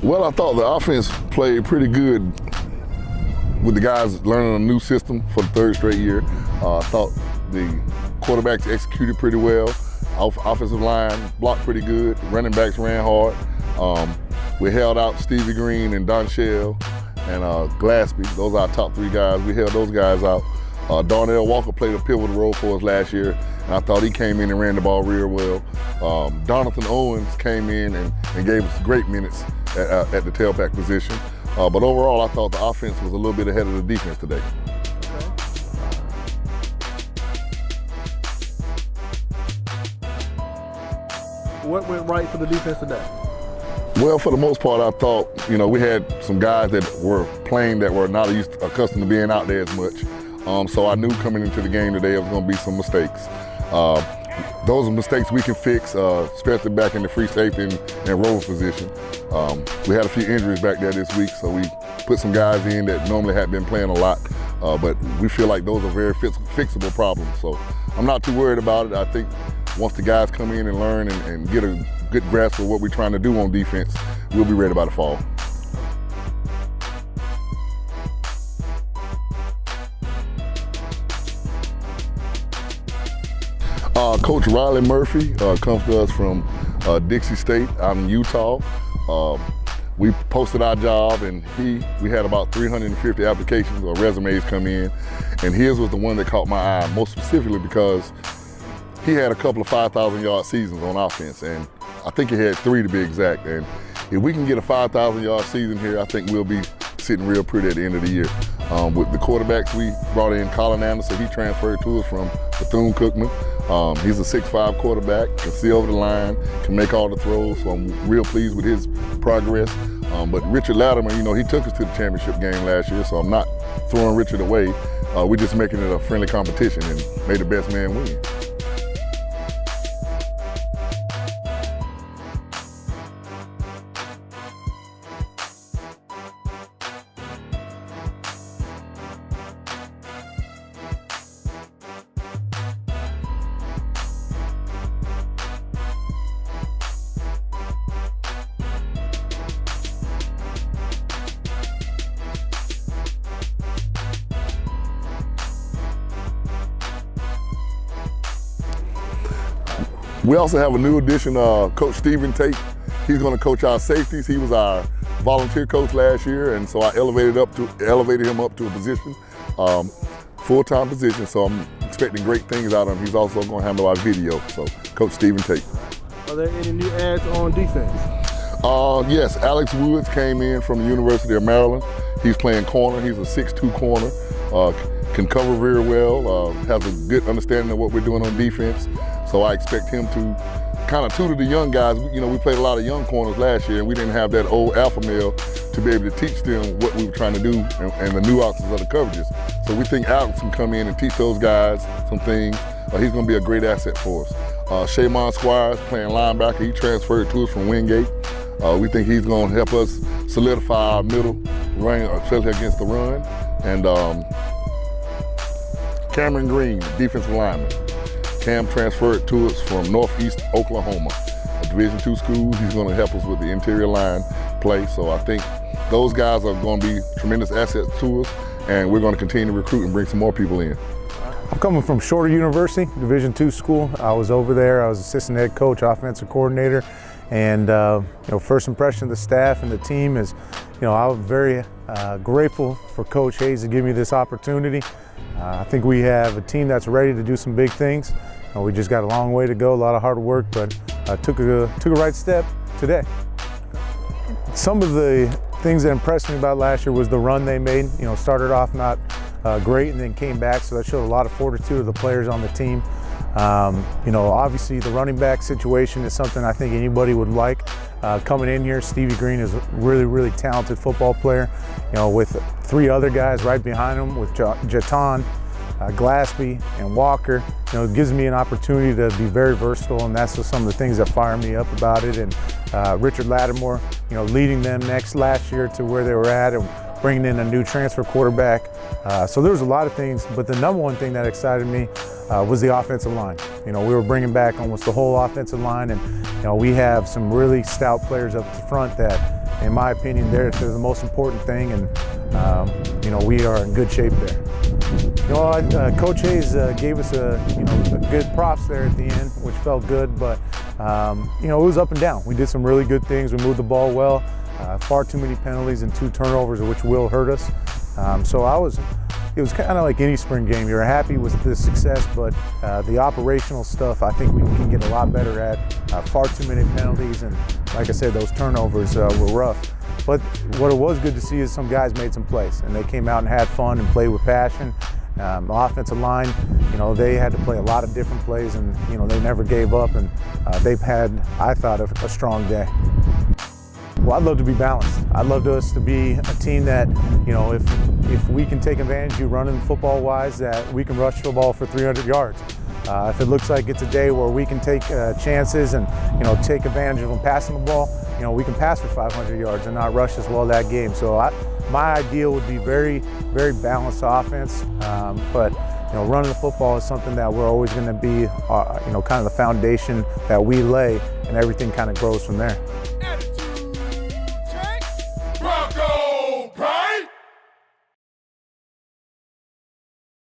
Well, I thought the offense played pretty good with the guys learning a new system for the third straight year. I thought the quarterbacks executed pretty well. Offensive line blocked pretty good. Running backs ran hard. We held out Stevie Green and Donchell and Glaspie. Those are our top three guys. We held those guys out. Darnell Walker played a pivotal role for us last year, and I thought he came in and ran the ball real well. Donathan Owens came in and gave us great minutes at the tailback position. But overall, I thought the offense was a little bit ahead of the defense today. What went right for the defense today? Well, for the most part, I thought, we had some guys that were playing that were not accustomed to being out there as much. So I knew coming into the game today there was going to be some mistakes. Those are mistakes we can fix, especially back in the free safety and roll position. We had a few injuries back there this week, so we put some guys in that normally had been playing a lot. But we feel like those are very fixable problems. So I'm not too worried about it. I think once the guys come in and learn and get a good grasp of what we're trying to do on defense, we'll be ready by the fall. Coach Riley Murphy comes to us from Dixie State out in Utah. We posted our job, and we had about 350 applications or resumes come in, and his was the one that caught my eye, most specifically because he had a couple of 5,000-yard seasons on offense, and I think he had 3 to be exact. And if we can get a 5,000-yard season here, I think we'll be sitting real pretty at the end of the year. With the quarterbacks, we brought in Colin Anderson. He transferred to us from Bethune-Cookman. He's a 6'5" quarterback, can see over the line, can make all the throws, so I'm real pleased with his progress. But Richard Latimer, he took us to the championship game last year, so I'm not throwing Richard away. We're just making it a friendly competition and may the best man win. We also have a new addition, Coach Stephen Tate. He's going to coach our safeties. He was our volunteer coach last year, and so I elevated him up to a position, full-time position. So I'm expecting great things out of him. He's also going to handle our video. So Coach Stephen Tate. Are there any new ads on defense? Yes, Alex Woods came in from the University of Maryland. He's playing corner. He's a 6'2" corner. Can cover very well. Has a good understanding of what we're doing on defense. So I expect him to kind of tutor the young guys. We played a lot of young corners last year, and we didn't have that old alpha male to be able to teach them what we were trying to do and the nuances of the coverages. So we think Alex can come in and teach those guys some things. He's going to be a great asset for us. Shamon Squires playing linebacker. He transferred to us from Wingate. We think he's going to help us solidify our middle run, especially against the run. And Cameron Green, defensive lineman. Cam transferred to us from Northeast Oklahoma, a Division II school. He's going to help us with the interior line play. So I think those guys are going to be tremendous assets to us, and we're going to continue to recruit and bring some more people in. I'm coming from Shorter University, Division II school. I was over there. I was assistant head coach, offensive coordinator, and first impression of the staff and the team is, I was very grateful for Coach Hayes to give me this opportunity. I think we have a team that's ready to do some big things. We just got a long way to go, a lot of hard work, but took a right step today. Some of the things that impressed me about last year was the run they made. Started off not great and then came back, so that showed a lot of fortitude of the players on the team. Obviously the running back situation is something I think anybody would like. Coming in here, Stevie Green is a really, really talented football player, with 3 other guys right behind him with Jatan, Glaspie, and Walker. It gives me an opportunity to be very versatile, and that's just some of the things that fire me up about it. And Richard Lattimore, leading them last year to where they were at, and bringing in a new transfer quarterback. So there was a lot of things, but the number one thing that excited me was the offensive line. We were bringing back almost the whole offensive line, and we have some really stout players up front that in my opinion, they're the most important thing, and we are in good shape there. Coach Hayes gave us a good props there at the end, which felt good, but it was up and down. We did some really good things. We moved the ball well. Far too many penalties and 2 turnovers, which will hurt us. It was kind of like any spring game. You're happy with the success, but the operational stuff I think we can get a lot better at. Far too many penalties, and like I said, those turnovers were rough. But what it was good to see is some guys made some plays, and they came out and had fun and played with passion. The offensive line, they had to play a lot of different plays, and they never gave up, and they've had, I thought, a strong day. Well, I'd love to be balanced. I'd love us to be a team that, if we can take advantage of you running football-wise, that we can rush the ball for 300 yards. If it looks like it's a day where we can take chances and, take advantage of them passing the ball, we can pass for 500 yards and not rush as well that game. So my ideal would be very, very balanced offense, but running the football is something that we're always going to be, kind of the foundation that we lay, and everything kind of grows from there.